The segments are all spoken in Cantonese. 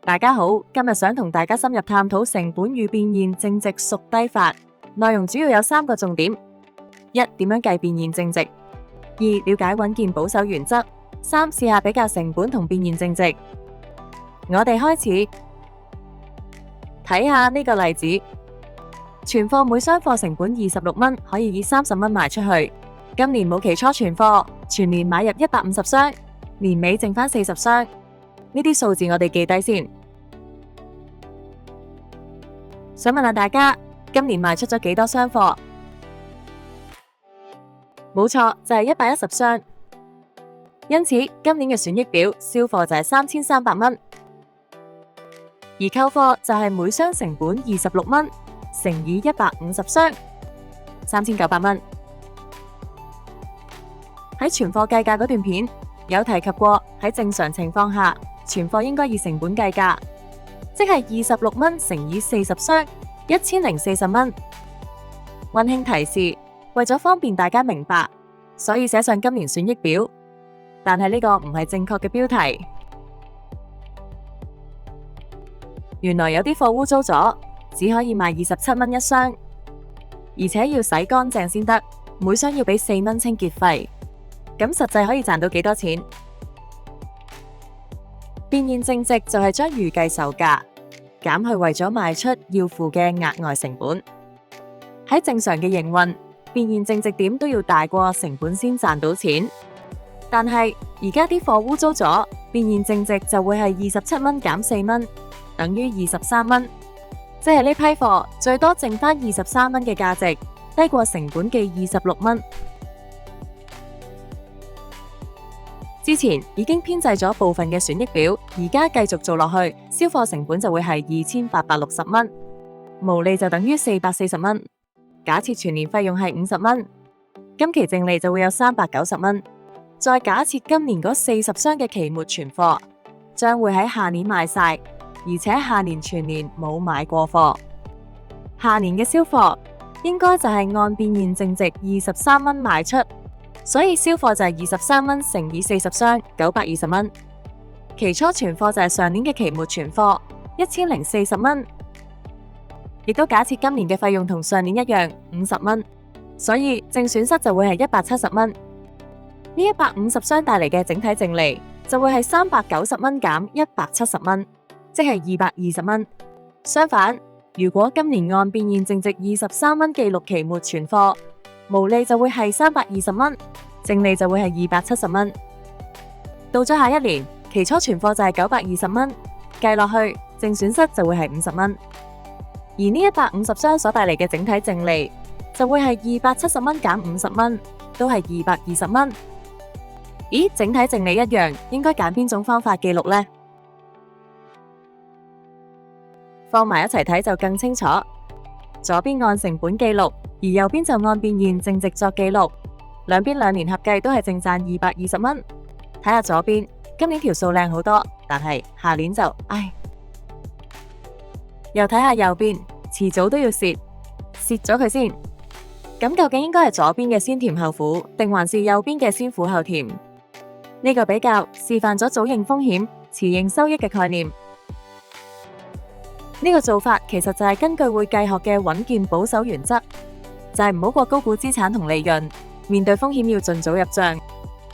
大家好，今日想同大家深入探討成本與變現淨值屬低法，內容主要有3個重點：一、點樣計變現淨值；二、了解穩健保守原則；三、試下比較成本同變現淨值。我哋開始睇下呢個例子，存貨每箱貨成本26蚊，可以以30蚊賣出去。今年冇期初存貨，全年買入150箱，年尾剩返40箱。呢啲數字我哋記低先。想問下大家，今年賣出咗幾多箱貨？冇錯，就係110箱。因此，今年嘅損益表銷貨就係3300蚊，而購貨就係每箱成本26蚊乘以150箱，3900蚊。喺存貨計價嗰段片有提及過，喺正常情況下，存貨應該以成本計價，即係26蚊乘以40箱，1040蚊。溫馨提示，為咗方便大家明白，所以寫上今年損益表，但係呢個唔係正確嘅標題。原來有啲貨污糟咗，只可以賣27蚊一箱，而且要洗乾淨先得，每箱要俾4蚊清潔費。咁實際可以賺到幾多錢？變現淨值就係將預計售價減去為咗賣出要付嘅額外成本。喺正常嘅營運，變現淨值點都要大過成本先賺到錢。但係而家啲貨污糟咗，變現淨值就會係27蚊減4蚊，等於23蚊。即係呢批貨最多剩返23蚊嘅價值，低過成本嘅26蚊。之前已經編製咗部分嘅損益表，而家繼續做落去，銷貨成本就會係2860蚊，毛利就等於440蚊。假設全年費用係50蚊，今期淨利就會有390蚊。再假設今年嗰40箱嘅期末存貨將會喺下年賣晒，而且下年全年冇買過貨，下年嘅銷貨應該就係按變現淨值23蚊賣出。所以銷貨就係23蚊乘以40箱，920蚊。期初存貨就係上年嘅期末存貨，1040蚊。亦都假設今年嘅費用同上年一樣50蚊，所以淨損失就會係170蚊。呢150箱帶嚟嘅整體淨利就會係390蚊減170蚊，即係220蚊。相反，如果今年按變現淨值23蚊記錄期末存貨，毛利就會係320蚊，淨利就會係270蚊。到咗下一年，期初存貨就係920蚊，計落去淨損失就會係50蚊。而呢150箱所帶嚟嘅整體淨利就會係270蚊減50蚊，都係220蚊。咦，整體淨利一樣，應該揀邊種方法記錄呢？放埋一齊睇就更清楚。左邊按成本記錄，而右邊就按變現淨值作記錄，兩邊2年合計都係淨賺220蚊。睇下左邊，今年條數靚好多，但係下年就唉。又睇下右邊，遲早都要蝕咗佢先。咁究竟應該係左邊嘅先甜後苦，定還是右邊嘅先苦後甜？呢個比較示範咗早認風險、遲認收益嘅概念。呢個做法其實就係根據會計學嘅穩健保守原則，就係唔好過高估資產同利潤，面對風險要盡早入賬。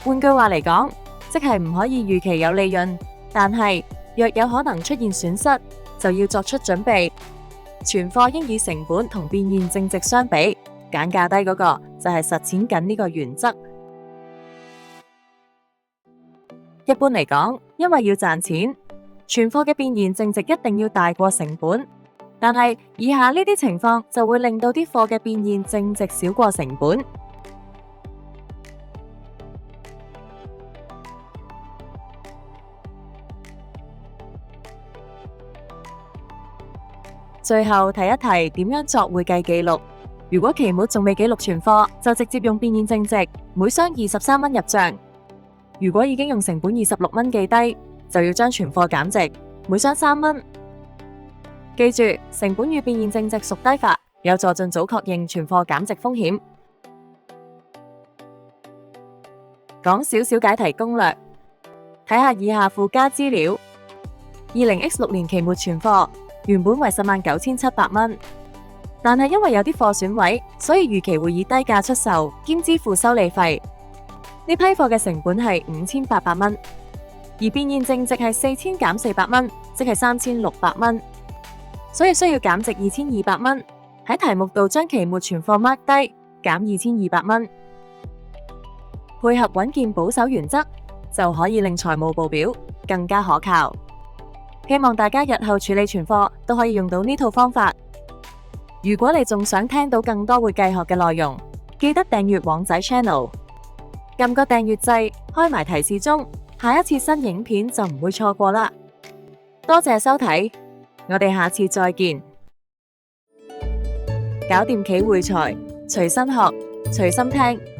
換句話嚟講，即係唔可以預期有利潤，但係若有可能出現損失，就要作出準備。存貨應以成本同變現淨值相比，揀價低嗰個就係實踐緊呢個原則。一般嚟講，因為要賺錢，存貨嘅變現淨值一定要大過成本，但係以下呢啲情況就會令到啲貨嘅變現淨值少過成本。最後提一提點樣作會計記錄。如果期末仲未記錄存貨，就直接用變現淨值，每箱23蚊入賬。如果已經用成本26蚊記低，就要將存貨減值，每箱3蚊。記住，成本與變現淨值屬低法，有助盡早確認存貨減值風險。講少少解題攻略，睇下以下附加資料。20X6年期末存貨原本為109,700蚊，但係因為有啲貨損位，所以預期會以低價出售兼支付修理費。呢批貨嘅成本係5,800蚊，而變現淨值係4,000減400蚊，即係3,600蚊，所以需要減值2,200蚊。喺題目度將期末存貨 mark 低，減2,200蚊，配合穩健保守原則，就可以令財務報表更加可靠。希望大家日後處理存貨都可以用到呢套方法。如果你仲想聽到更多會計學嘅內容，記得訂閱旺仔 channel， 撳個訂閱掣，開埋提示鐘，下一次新影片就唔會錯過啦。多謝收睇，我哋下次再見。搞掂企會財，隨心學，隨心聽。